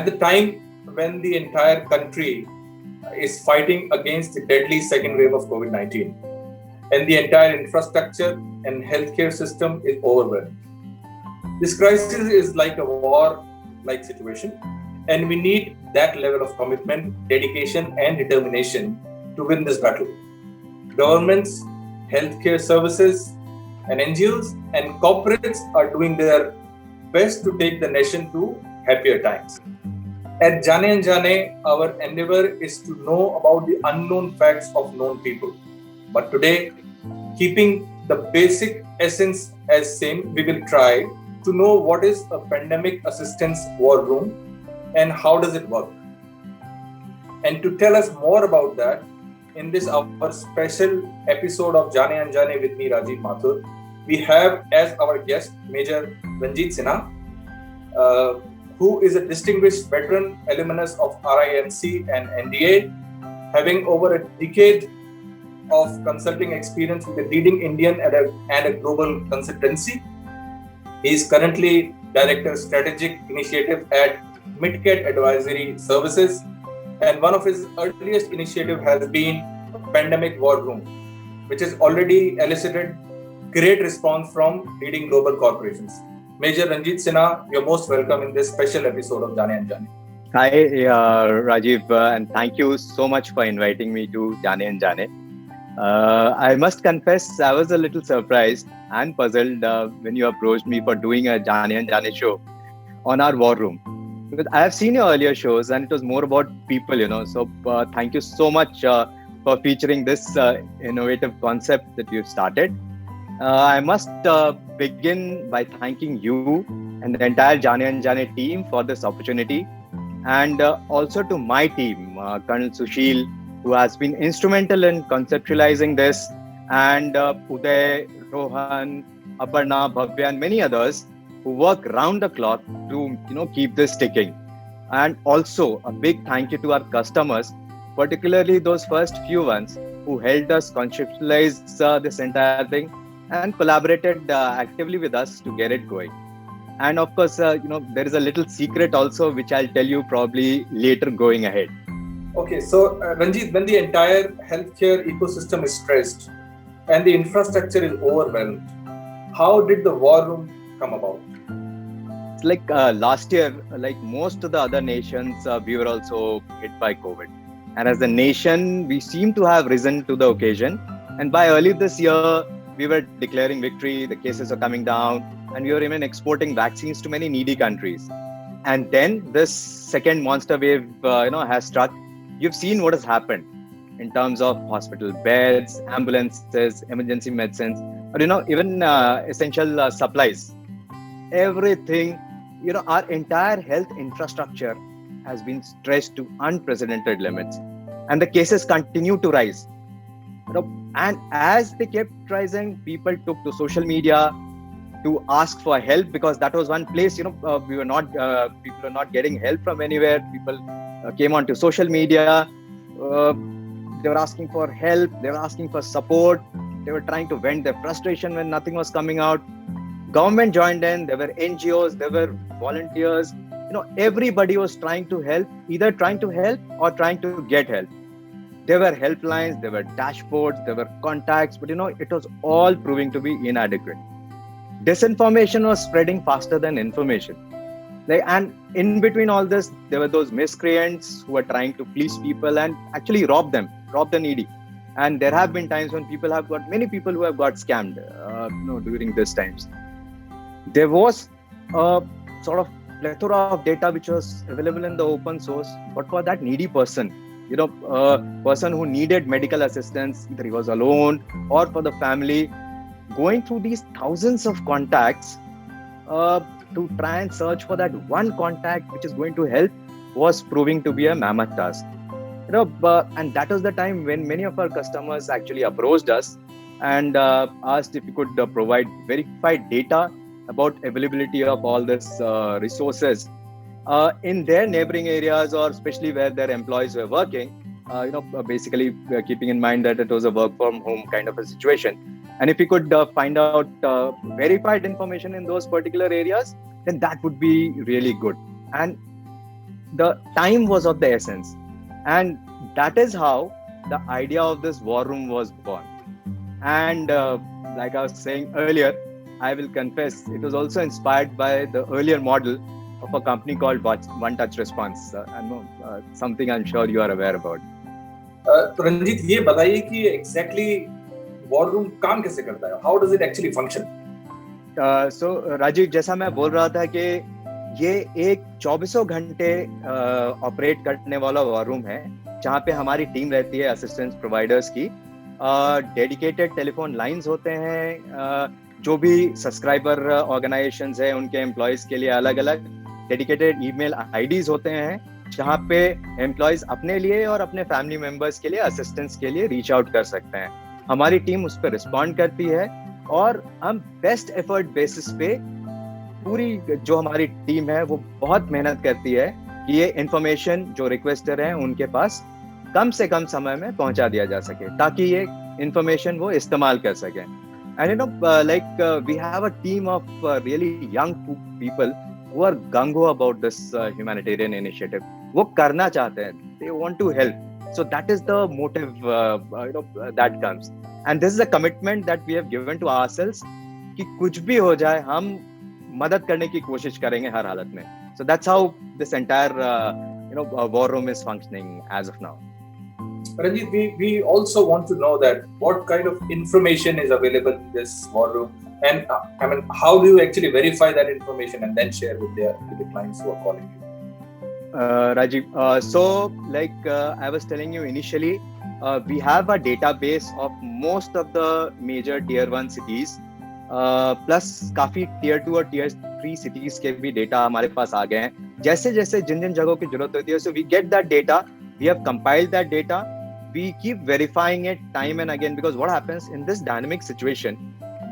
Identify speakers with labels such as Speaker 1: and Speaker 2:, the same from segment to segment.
Speaker 1: at the time when the entire country is fighting against the deadly second wave of COVID-19 and the entire infrastructure and healthcare system is overwhelmed. This crisis is like a war-like situation, and we need that level of commitment, dedication, and determination to win this battle. Governments, healthcare services, and NGOs and corporates are doing their best to take the nation to happier times. At Jaane-Anjaane, our endeavor is to know about the unknown facts of known people. But today, keeping the basic essence as same, we will try to know what is a pandemic assistance war room and how does it work. And to tell us more about that, in this our special episode of Jaane-Anjaane with me, Rajiv Mathur, we have as our guest Major Ranjeet Sinha, who is a distinguished veteran alumnus of RIMC and NDA, having over a decade of consulting experience with a leading Indian and a global consultancy. He is currently Director Strategic Initiative at MitKat Advisory Services, and one of his earliest initiatives has been a pandemic war room, which has already elicited great response from leading global corporations. Major Ranjeet Sinha, you're most welcome in this special episode of Jaane-Anjaane.
Speaker 2: Hi, Rajiv, and thank you so much for inviting me to Jaane-Anjaane. I must confess, I was a little surprised and puzzled when you approached me for doing a Jaane-Anjaane show on our war room. Because I have seen your earlier shows and it was more about people, So thank you so much for featuring this innovative concept that you've started. I must begin by thanking you and the entire Jaane-Anjaane team for this opportunity, and also to my team, Colonel Sushil, who has been instrumental in conceptualizing this, and Uday, Rohan, Aparna, Bhavya, and many others who work round the clock to keep this ticking. And also a big thank you to our customers, particularly those first few ones who helped us conceptualize this entire thing and collaborated actively with us to get it going. And of course, there is a little secret also, which I'll tell you probably later going ahead.
Speaker 1: Okay, so Ranjeet, when the entire healthcare ecosystem is stressed and the infrastructure is overwhelmed, how did the war room come about?
Speaker 2: Like last year, like most of the other nations, we were also hit by COVID. And as a nation, we seem to have risen to the occasion. And by early this year, we were declaring victory, the cases are coming down, and we were even exporting vaccines to many needy countries. And then this second monster wave, has struck. You've seen what has happened in terms of hospital beds, ambulances, emergency medicines, or even essential supplies. Everything, our entire health infrastructure has been stretched to unprecedented limits, and the cases continue to rise. And as they kept rising, people took to social media to ask for help, because that was one place, people were not getting help from anywhere. People came onto social media. They were asking for help. They were asking for support. They were trying to vent their frustration when nothing was coming out. Government joined in. There were NGOs. There were volunteers. Everybody was trying to help, either trying to help or trying to get help. There were helplines, there were dashboards, there were contacts, but it was all proving to be inadequate. Disinformation was spreading faster than information. And in between all this, there were those miscreants who were trying to fleece people and actually rob the needy. And there have been times when many people who have got scammed, during these times. There was a sort of plethora of data which was available in the open source, but for that needy person, a person who needed medical assistance, either he was alone or for the family, going through these thousands of contacts to try and search for that one contact which is going to help was proving to be a mammoth task. And that was the time when many of our customers actually approached us and asked if we could provide verified data about availability of all these resources in their neighboring areas, or especially where their employees were working, basically keeping in mind that it was a work from home kind of a situation. And if we could find out verified information in those particular areas, then that would be really good. And the time was of the essence. And that is how the idea of this war room was born. And like I was saying earlier, I will confess, it was also inspired by the earlier model of a company called One Touch Response. Something I'm sure you are aware about.
Speaker 1: Ranjit, ये बताइए कि exactly war room काम कैसे करता है? How does it actually function?
Speaker 2: So Rajiv, जैसा मैं बोल रहा था कि ये एक 24 घंटे ऑपरेट करने वाला वॉर रूम है, जहाँ पे हमारी टीम रहती है असिस्टेंस प्रोवाइडर्स की. डेडिकेटेड टेलीफोन लाइंस होते हैं, जो भी सब्सक्राइबर ऑर्गेनाइजेशंस है उनके एम्प्लॉयज के लिए अलग अलग डेडिकेटेड ईमेल आईडीज होते हैं, जहाँ पे एम्प्लॉयज अपने लिए और अपने फैमिली मेंबर्स के लिए असिस्टेंस के लिए रीच आउट कर सकते हैं. हमारी टीम उस पर रिस्पॉन्ड करती है और हम बेस्ट एफर्ट बेसिस पे पूरी जो हमारी टीम है वो बहुत मेहनत करती है कि ये इन्फॉर्मेशन जो रिक्वेस्टर हैं उनके पास कम से कम समय में पहुंचा दिया जा सके, ताकि ये इन्फॉर्मेशन वो इस्तेमाल कर सकें. And you know, like we have a team of really young people who are gung ho about this humanitarian initiative. वो करना चाहते हैं, they want to help. So that is the motive that comes, and this is a commitment that we have given to ourselves कि कुछ भी हो जाए हम मदद करने की कोशिश करेंगे हर हालत में. So that's how this entire war room is functioning as of now.
Speaker 1: Ranjeet, we also want to know that what kind of information is available in this war room, and I mean, how do you actually verify that information and then share with the clients who are calling you?
Speaker 2: Rajiv, so like I was telling you initially, we have a database of most of the major tier 1 cities, plus काफी tier 2 और tier 3 cities के भी data हमारे पास आ गए हैं. जैसे जैसे जिन जगहों की जरूरत होती है, so we get that data, we have compiled that data, we keep verifying it time and again, because what happens in this dynamic situation,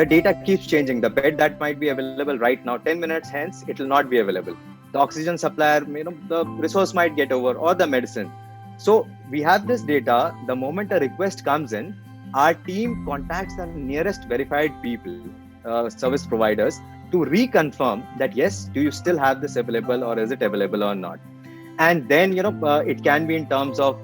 Speaker 2: the data keeps changing. The bed that might be available right now, 10 minutes hence, it will not be available. The oxygen supplier, the resource might get over, or the medicine. So we have this data. The moment a request comes in, our team contacts the nearest verified people, service providers, to reconfirm that yes, do you still have this available, or is it available or not? And then it can be in terms of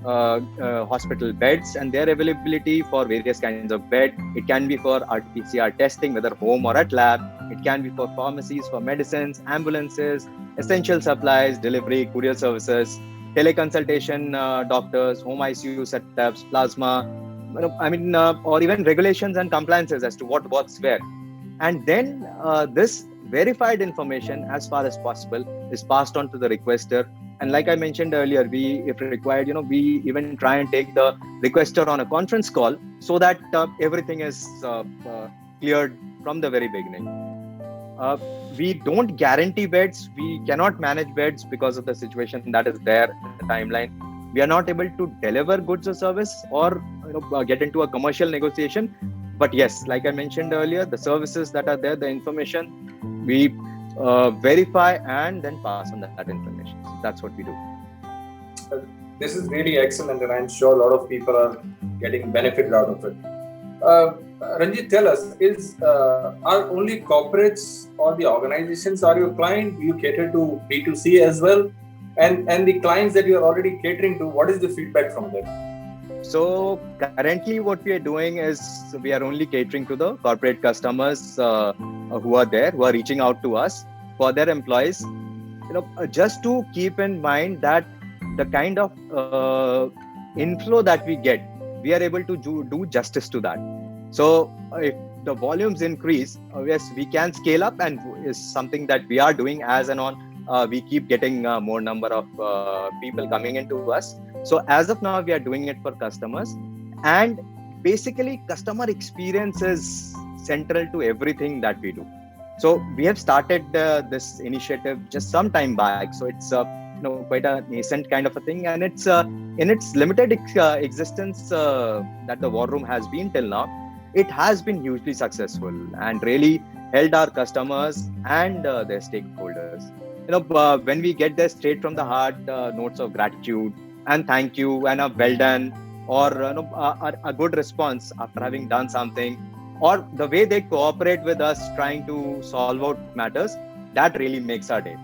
Speaker 2: hospital beds and their availability for various kinds of bed. It can be for RT-PCR testing, whether home or at lab. It can be for pharmacies, for medicines, ambulances, essential supplies, delivery, courier services, teleconsultation, doctors, home ICU setups, plasma, or even regulations and compliances as to what works where. And then this verified information, as far as possible, is passed on to the requester. And like I mentioned earlier, we, if required, we even try and take the requester on a conference call so that everything is cleared from the very beginning. We don't guarantee beds. We cannot manage beds because of the situation that is there in the timeline. We are not able to deliver goods or service or get into a commercial negotiation. But yes, like I mentioned earlier, the services that are there, the information, we verify and then pass on that information. So that's what we do.
Speaker 1: This is really excellent, and I'm sure a lot of people are getting benefit out of it. Ranjeet, tell us, are only corporates or the organizations are your client? Do you cater to B2C as well? And the clients that you are already catering to, what is the feedback from them?
Speaker 2: So currently what we are doing is we are only catering to the corporate customers who are there, who are reaching out to us for their employees. Just to keep in mind that the kind of inflow that we get, we are able to do justice to that. So if the volumes increase, yes, we can scale up, and is something that we are doing as and on. We keep getting more number of people coming into us. So as of now, we are doing it for customers, and basically customer experience is central to everything that we do. So we have started this initiative just some time back. So it's quite a nascent kind of a thing, and it's in its limited existence that the war room has been till now. It has been hugely successful and really helped our customers and their stakeholders. When we get there straight from the heart, notes of gratitude and thank you and a well done, or a good response after having done something, or the way they cooperate with us trying to solve out matters, that really makes our day.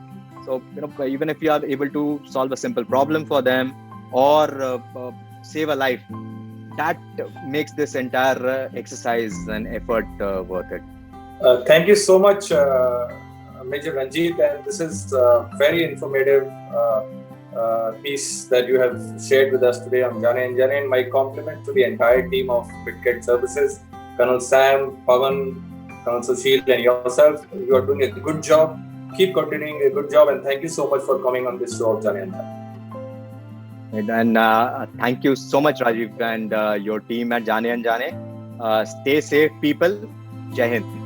Speaker 2: So, even if you are able to solve a simple problem for them or save a life, that makes this entire exercise and effort worth it.
Speaker 1: Thank you so much, Major Ranjeet, and this is a very informative piece that you have shared with us today on Jaane-Anjaane, and my compliment to the entire team of MitKat Services, Colonel Sam, Pawan, Colonel Sushil, and yourself. You are doing a good job. Keep continuing a good job, and thank you so much for coming on this show of Jaane-Anjaane.
Speaker 2: And thank you so much, Rajiv, and your team at Jaane-Anjaane. Stay safe, people. Jai Hind.